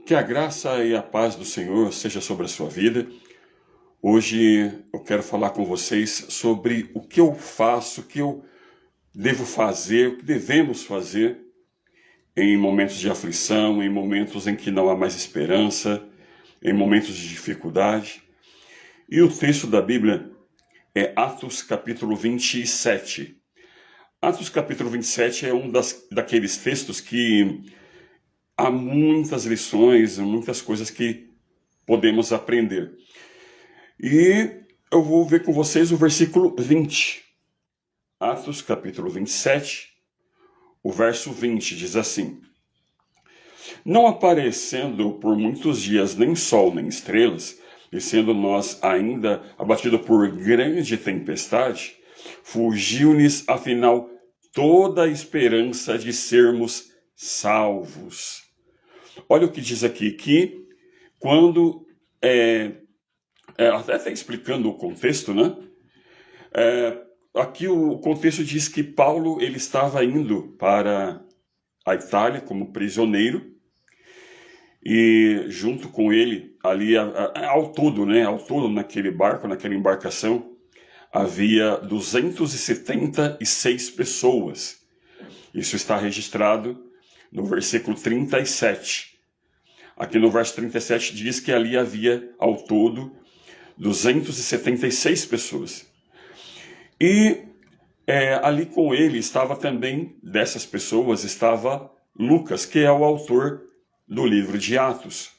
Que a graça e a paz do Senhor seja sobre a sua vida. Hoje eu quero falar com vocês sobre o que eu faço, o que eu devo fazer, o que devemos fazer em momentos de aflição, em momentos em que não há mais esperança, em momentos de dificuldade. E o texto da Bíblia é Atos capítulo 27. Atos capítulo 27 é um daqueles textos que há muitas lições, muitas coisas que podemos aprender. E eu vou ver com vocês o versículo 20. Atos capítulo 27, o verso 20 diz assim: Não aparecendo por muitos dias nem sol nem estrelas, e sendo nós ainda abatidos por grande tempestade, fugiu-nos afinal toda a esperança de sermos salvos. Olha o que diz aqui, que quando, até explicando o contexto, né? Aqui o contexto diz que Paulo ele estava indo para a Itália como prisioneiro, e junto com ele, ali ao todo naquele barco, naquela embarcação, havia 276 pessoas. Isso está registrado no versículo 37. Aqui no verso 37 diz que ali havia, ao todo, 276 pessoas. E ali com ele estava também, dessas pessoas, estava Lucas, que é o autor do livro de Atos.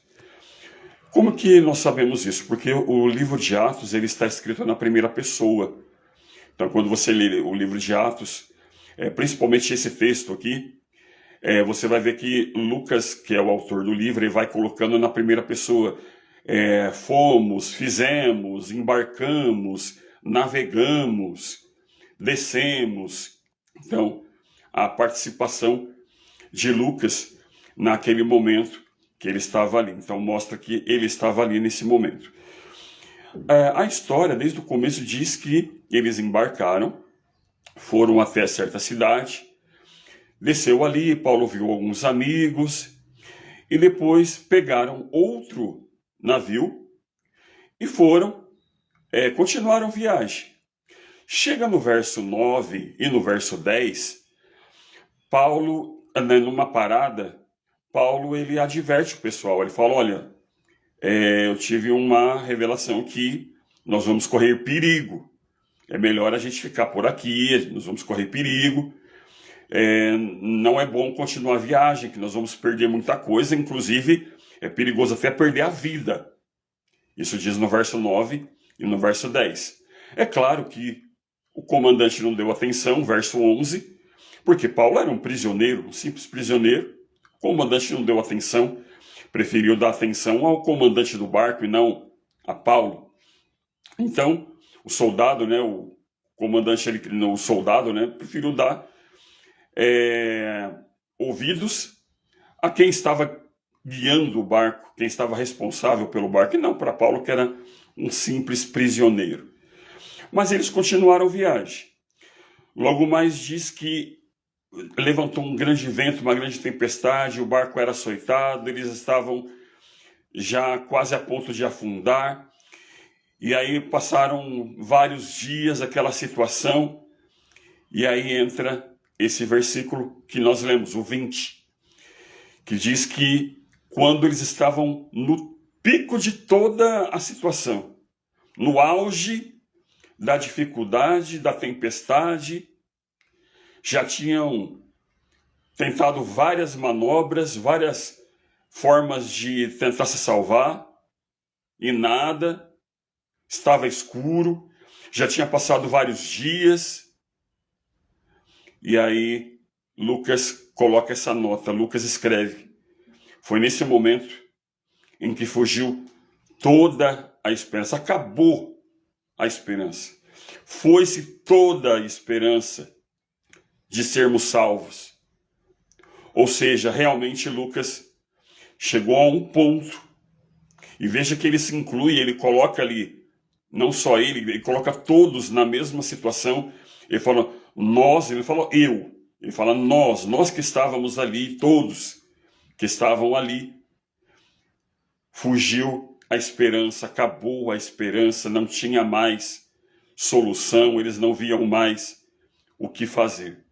Como que nós sabemos isso? Porque o livro de Atos ele está escrito na primeira pessoa. Então, quando você lê o livro de Atos, principalmente esse texto aqui, você vai ver que Lucas, que é o autor do livro, ele vai colocando na primeira pessoa. Fomos, fizemos, embarcamos, navegamos, descemos. Então, a participação de Lucas naquele momento que ele estava ali. Então, mostra que ele estava ali nesse momento. A história, desde o começo, diz que eles embarcaram, foram até certa cidade, desceu ali, Paulo viu alguns amigos, e depois pegaram outro navio e continuaram viagem. Chega no verso 9 e no verso 10, Paulo, numa parada, Paulo ele adverte o pessoal, ele fala, olha, eu tive uma revelação que nós vamos correr perigo, é melhor a gente ficar por aqui, nós vamos correr perigo, não é bom continuar a viagem, que nós vamos perder muita coisa, inclusive é perigoso até perder a vida. Isso diz no verso 9 e no verso 10. É claro que o comandante não deu atenção, verso 11, porque Paulo era um prisioneiro, um simples prisioneiro. O comandante não deu atenção, preferiu dar atenção ao comandante do barco e não a Paulo. Então, o soldado, o comandante, o soldado, preferiu dar ouvidos a quem estava guiando o barco, quem estava responsável pelo barco, e não para Paulo, que era um simples prisioneiro. Mas eles continuaram a viagem. Logo mais diz que levantou um grande vento, uma grande tempestade, o barco era açoitado, eles estavam já quase a ponto de afundar. E aí passaram vários dias aquela situação, e aí entra esse versículo que nós lemos, o 20, que diz que quando eles estavam no pico de toda a situação, no auge da dificuldade, da tempestade, já tinham tentado várias manobras, várias formas de tentar se salvar, e nada, estava escuro, já tinha passado vários dias, e aí Lucas coloca essa nota, Lucas escreve, foi nesse momento em que fugiu toda a esperança, acabou a esperança, foi-se toda a esperança de sermos salvos. Ou seja, realmente Lucas chegou a um ponto, e veja que ele se inclui, ele coloca ali, não só ele coloca todos na mesma situação, ele fala nós, ele fala eu, ele fala nós que estávamos ali, todos que estavam ali, fugiu a esperança, acabou a esperança, não tinha mais solução, eles não viam mais o que fazer.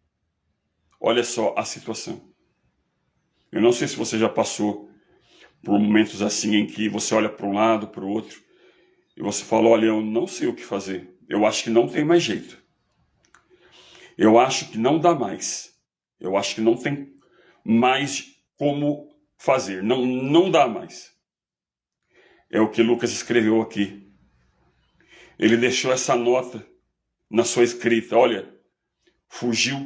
Olha só a situação. Eu não sei se você já passou por momentos assim em que você olha para um lado, para o outro, e você fala, olha, eu não sei o que fazer. Eu acho que não tem mais jeito. Eu acho que não dá mais. Eu acho que não tem mais como fazer. Não dá mais. É o que Lucas escreveu aqui. Ele deixou essa nota na sua escrita. Olha, fugiu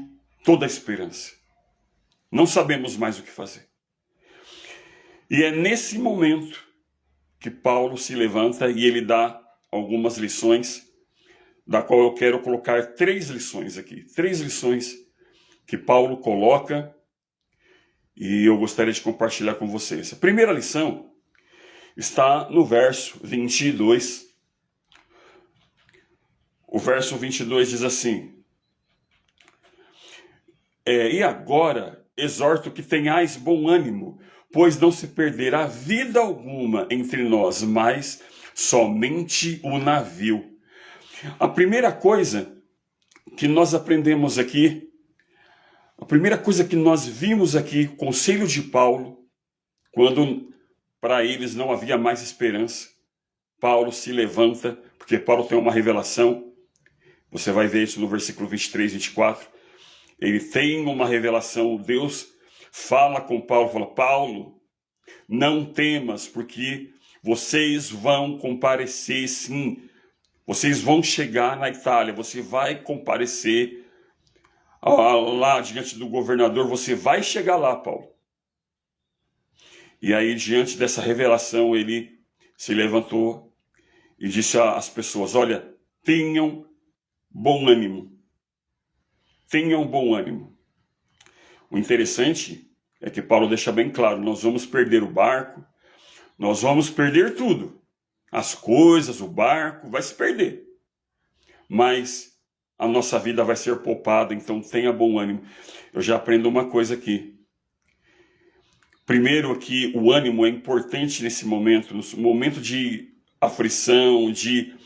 toda a esperança. Não sabemos mais o que fazer. E é nesse momento que Paulo se levanta e ele dá algumas lições, da qual eu quero colocar 3 lições aqui. 3 lições que Paulo coloca e eu gostaria de compartilhar com vocês. A primeira lição está no verso 22. O verso 22 diz assim: e agora exorto que tenhais bom ânimo, pois não se perderá vida alguma entre nós, mas somente o navio. A primeira coisa que nós aprendemos aqui, a primeira coisa que nós vimos aqui, o conselho de Paulo, quando para eles não havia mais esperança, Paulo se levanta, porque Paulo tem uma revelação, você vai ver isso no versículo 23, 24, ele tem uma revelação, Deus fala com Paulo, fala, Paulo, não temas, porque vocês vão comparecer sim, vocês vão chegar na Itália, você vai comparecer lá diante do governador, você vai chegar lá, Paulo. E aí, diante dessa revelação, ele se levantou e disse às pessoas, olha, tenham bom ânimo. Tenham bom ânimo. O interessante é que Paulo deixa bem claro, nós vamos perder o barco, nós vamos perder tudo. As coisas, o barco, vai se perder. Mas a nossa vida vai ser poupada, então tenha bom ânimo. Eu já aprendo uma coisa aqui. Primeiro que o ânimo é importante nesse momento, no momento de aflição, de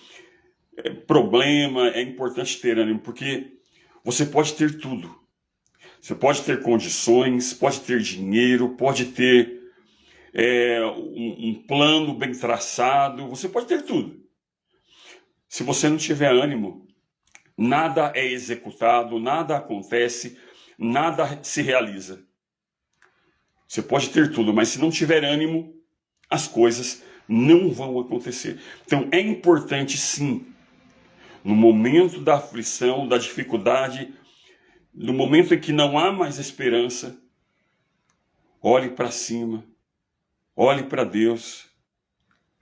problema, é importante ter ânimo, porque você pode ter tudo. Você pode ter condições, pode ter dinheiro, pode ter um plano bem traçado, você pode ter tudo. Se você não tiver ânimo, nada é executado, nada acontece, nada se realiza. Você pode ter tudo, mas se não tiver ânimo, as coisas não vão acontecer. Então é importante sim, no momento da aflição, da dificuldade, no momento em que não há mais esperança, olhe para cima, olhe para Deus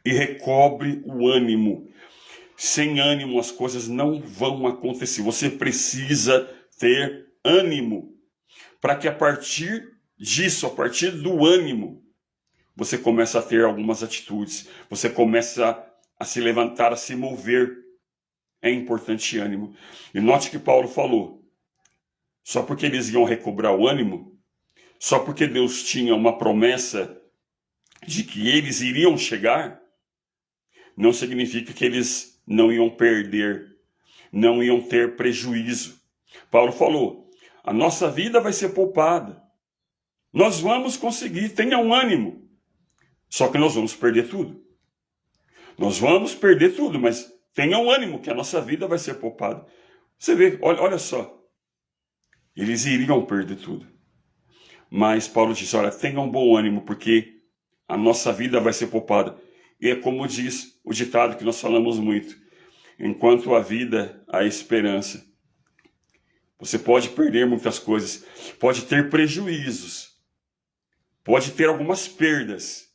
e recobre o ânimo. Sem ânimo as coisas não vão acontecer. Você precisa ter ânimo para que a partir disso, a partir do ânimo, você começa a ter algumas atitudes, você começa a se levantar, a se mover. É importante ânimo. E note que Paulo falou, só porque eles iam recobrar o ânimo, só porque Deus tinha uma promessa de que eles iriam chegar, não significa que eles não iam perder, não iam ter prejuízo. Paulo falou, a nossa vida vai ser poupada. Nós vamos conseguir, tenham ânimo. Só que nós vamos perder tudo. Nós vamos perder tudo, mas tenham ânimo que a nossa vida vai ser poupada. Você vê, olha só. Eles iriam perder tudo. Mas Paulo disse, olha, tenham bom ânimo, porque a nossa vida vai ser poupada. E é como diz o ditado que nós falamos muito. Enquanto há vida, há esperança. Você pode perder muitas coisas, pode ter prejuízos, pode ter algumas perdas.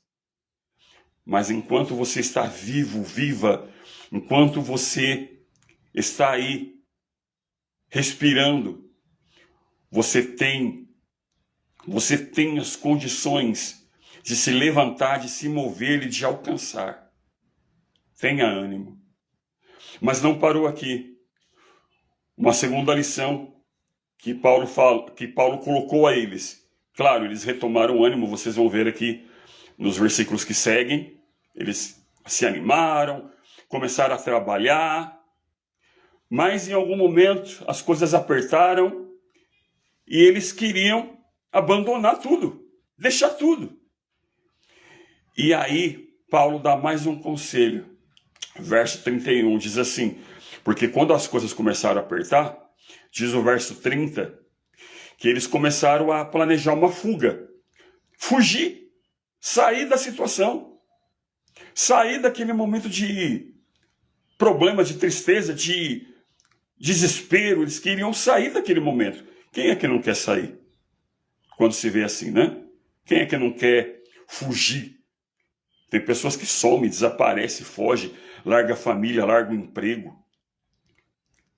Mas enquanto você está vivo, viva, enquanto você está aí respirando, você tem as condições de se levantar, de se mover e de alcançar. Tenha ânimo. Mas não parou aqui. Uma segunda lição que Paulo colocou a eles. Claro, eles retomaram o ânimo, vocês vão ver aqui nos versículos que seguem. Eles se animaram, começaram a trabalhar, mas em algum momento as coisas apertaram e eles queriam abandonar tudo, deixar tudo. E aí Paulo dá mais um conselho. Verso 31 diz assim, porque quando as coisas começaram a apertar, diz o verso 30, que eles começaram a planejar uma fuga. Fugir, sair da situação, sair daquele momento de problema, de tristeza, de desespero. Eles queriam sair daquele momento. Quem é que não quer sair? Quando se vê assim, né? Quem é que não quer fugir? Tem pessoas que somem, desaparecem, fogem, larga a família, larga o emprego.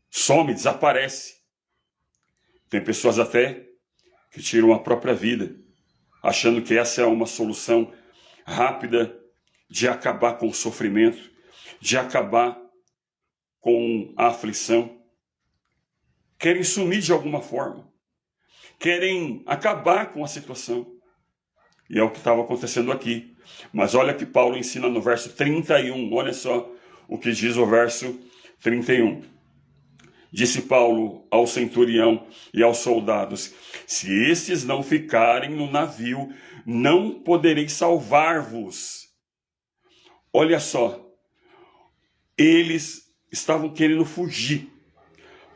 Some, desaparece. Tem pessoas até que tiram a própria vida, achando que essa é uma solução rápida de acabar com o sofrimento, de acabar com a aflição. Querem sumir de alguma forma. Querem acabar com a situação. E é o que estava acontecendo aqui. Mas olha que Paulo ensina no verso 31. Olha só o que diz o verso 31. Disse Paulo ao centurião e aos soldados: se estes não ficarem no navio, não poderei salvar-vos. Olha só, eles estavam querendo fugir.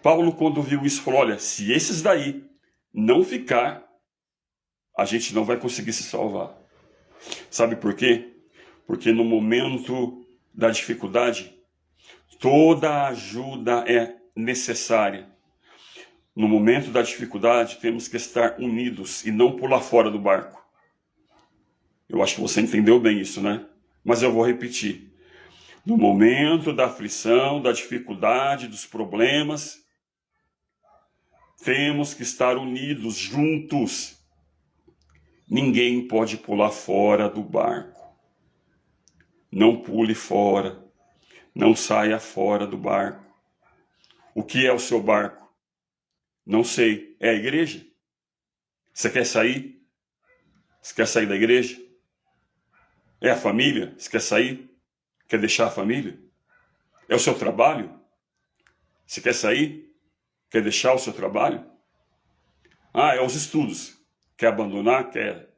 Paulo, quando viu isso, falou: olha, se esses daí não ficar, a gente não vai conseguir se salvar. Sabe por quê? Porque no momento da dificuldade, toda ajuda é necessária. No momento da dificuldade, temos que estar unidos e não pular fora do barco. Eu acho que você entendeu bem isso, né? Mas eu vou repetir. No momento da aflição, da dificuldade, dos problemas, temos que estar unidos, juntos. Ninguém pode pular fora do barco. Não pule fora. Não saia fora do barco. O que é o seu barco? Não sei. É a igreja? Você quer sair? Você quer sair da igreja? É a família? Você quer sair? Quer deixar a família? É o seu trabalho? Você quer sair? Quer deixar o seu trabalho? Ah, é os estudos. Quer abandonar? Quer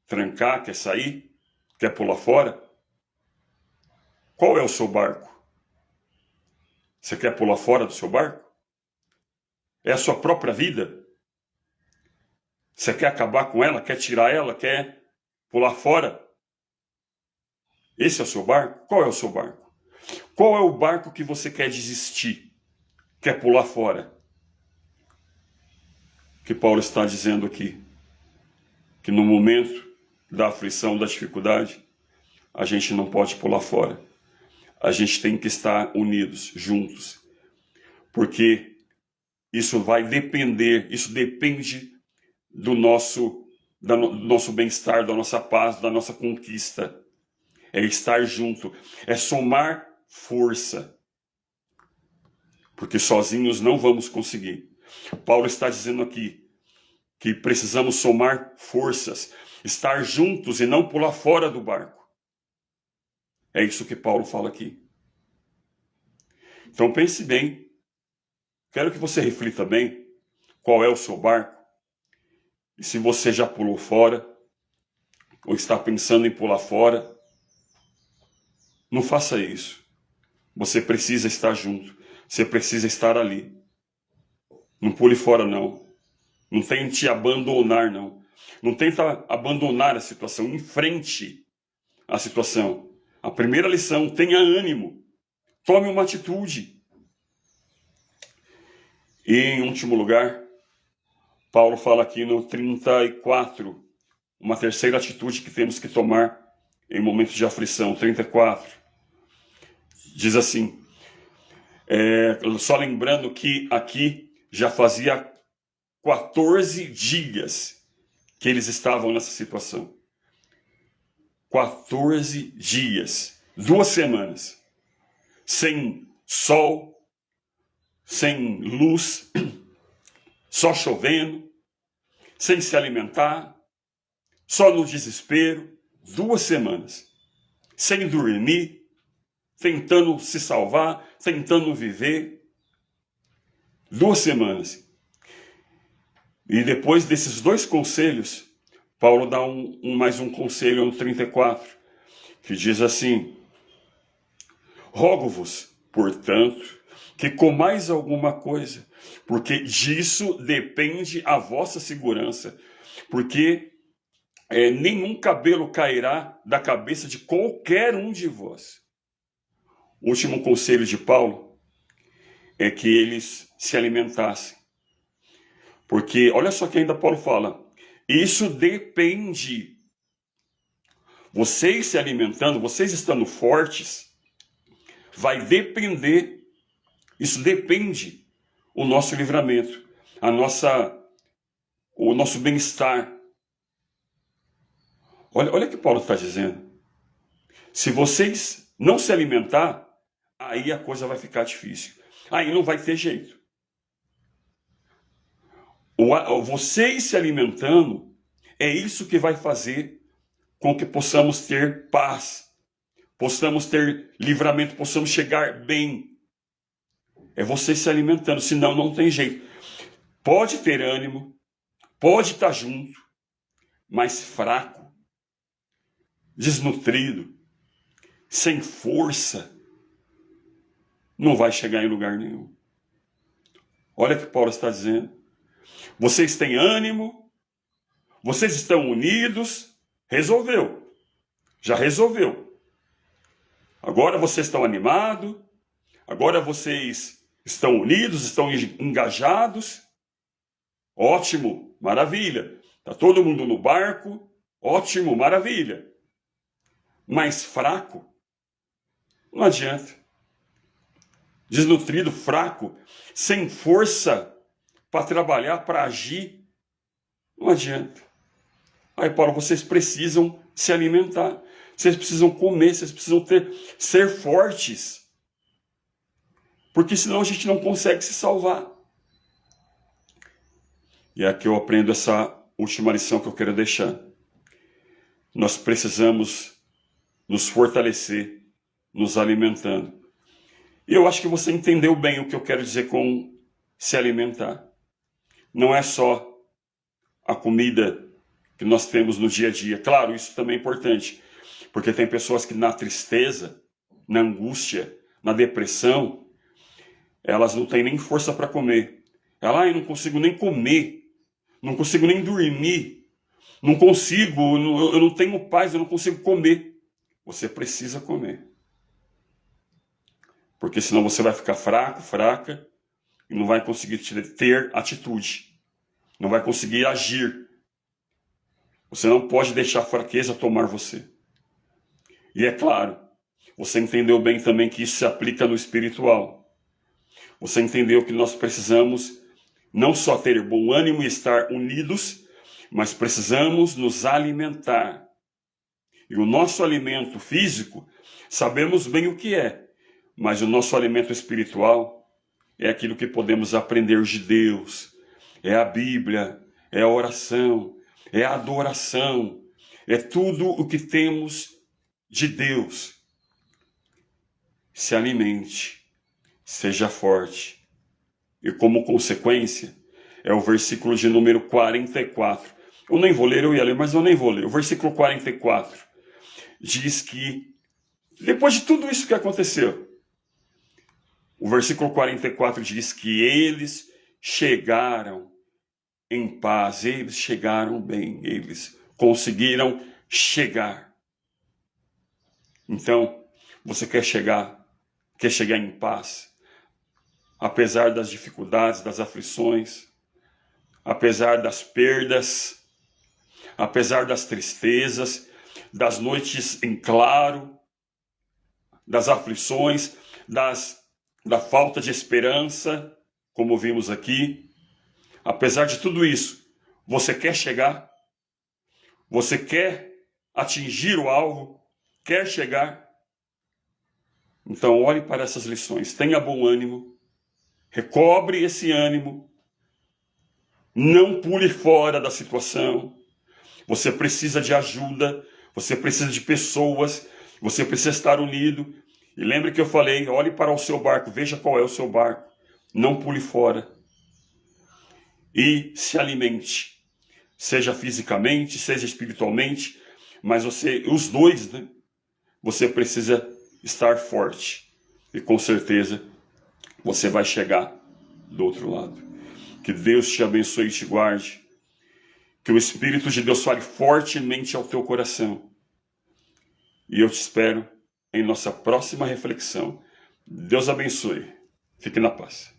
trancar? Quer sair? Quer pular fora? Qual é o seu barco? Você quer pular fora do seu barco? É a sua própria vida? Você quer acabar com ela? Quer tirar ela? Quer pular fora? Esse é o seu barco? Qual é o seu barco? Qual é o barco que você quer desistir? Quer pular fora? O que Paulo está dizendo aqui? Que no momento da aflição, da dificuldade, a gente não pode pular fora. A gente tem que estar unidos, juntos. Porque isso vai depender, isso depende do nosso bem-estar, da nossa paz, da nossa conquista. É estar junto, é somar força. Porque sozinhos não vamos conseguir. Paulo está dizendo aqui que precisamos somar forças, estar juntos e não pular fora do barco. É isso que Paulo fala aqui. Então pense bem. Quero que você reflita bem qual é o seu barco. E se você já pulou fora, ou está pensando em pular fora, não faça isso. Você precisa estar junto. Você precisa estar ali. Não pule fora, não. Não tente abandonar, não. Não tenta abandonar a situação. Enfrente a situação. A primeira lição, tenha ânimo. Tome uma atitude. E, em último lugar, Paulo fala aqui no 34, uma terceira atitude que temos que tomar em momentos de aflição. 34. Diz assim, só lembrando que aqui já fazia 14 dias que eles estavam nessa situação. 14 dias, 2 semanas, sem sol, sem luz, só chovendo, sem se alimentar, só no desespero, 2 semanas. sem dormir, tentando se salvar, tentando viver. 2 semanas. E depois desses 2 conselhos, Paulo dá mais um conselho no 34, que diz assim: rogo-vos, portanto, que comais alguma coisa, porque disso depende a vossa segurança, porque nenhum cabelo cairá da cabeça de qualquer um de vós. O último conselho de Paulo é que eles se alimentassem. Porque, olha só que ainda Paulo fala, isso depende. Vocês se alimentando, vocês estando fortes, vai depender, isso depende o nosso livramento, o nosso bem-estar. Olha o que Paulo está dizendo. Se vocês não se alimentar, aí a coisa vai ficar difícil. Aí não vai ter jeito. Vocês se alimentando, é isso que vai fazer com que possamos ter paz, possamos ter livramento, possamos chegar bem. É vocês se alimentando, senão não tem jeito. Pode ter ânimo, pode estar junto, mas fraco, desnutrido, sem força, não vai chegar em lugar nenhum. Olha o que Paulo está dizendo. Vocês têm ânimo, vocês estão unidos, resolveu. Já resolveu. Agora vocês estão animados, agora vocês estão unidos, estão engajados. Ótimo, maravilha. Está todo mundo no barco, ótimo, maravilha. Mas fraco, não adianta. Desnutrido, fraco, sem força para trabalhar, para agir, não adianta. Aí, Paulo, vocês precisam se alimentar, vocês precisam comer, vocês precisam ser fortes, porque senão a gente não consegue se salvar. E aqui eu aprendo essa última lição que eu quero deixar. Nós precisamos nos fortalecer, nos alimentando. E eu acho que você entendeu bem o que eu quero dizer com se alimentar. Não é só a comida que nós temos no dia a dia. Claro, isso também é importante, porque tem pessoas que na tristeza, na angústia, na depressão, elas não têm nem força para comer. Eu não consigo nem comer, não consigo nem dormir, não consigo, eu não tenho paz, eu não consigo comer. Você precisa comer. Porque senão você vai ficar fraco, fraca, e não vai conseguir ter atitude. Não vai conseguir agir. Você não pode deixar a fraqueza tomar você. E é claro, você entendeu bem também que isso se aplica no espiritual. Você entendeu que nós precisamos não só ter bom ânimo e estar unidos, mas precisamos nos alimentar. E o nosso alimento físico, sabemos bem o que é, mas o nosso alimento espiritual é aquilo que podemos aprender de Deus. É a Bíblia, é a oração, é a adoração, é tudo o que temos de Deus. Se alimente, seja forte. E como consequência, é o versículo de número 44. Eu nem vou ler, eu ia ler, mas eu nem vou ler. O versículo 44 diz que, depois de tudo isso que aconteceu, o versículo 44 diz que eles chegaram em paz, eles chegaram bem, eles conseguiram chegar. Então, você quer chegar em paz, apesar das dificuldades, das aflições, apesar das perdas, apesar das tristezas, das noites em claro, das aflições, da falta de esperança, como vimos aqui. Apesar de tudo isso, você quer chegar? Você quer atingir o alvo? Quer chegar? Então olhe para essas lições, tenha bom ânimo, recobre esse ânimo, não pule fora da situação. Você precisa de ajuda, você precisa de pessoas Você precisa estar unido. E lembre que eu falei, olhe para o seu barco, veja qual é o seu barco. Não pule fora. E se alimente. Seja fisicamente, seja espiritualmente. Mas os dois, né? Você precisa estar forte. E com certeza você vai chegar do outro lado. Que Deus te abençoe e te guarde. Que o Espírito de Deus fale fortemente ao teu coração. E eu te espero em nossa próxima reflexão. Deus abençoe. Fique na paz.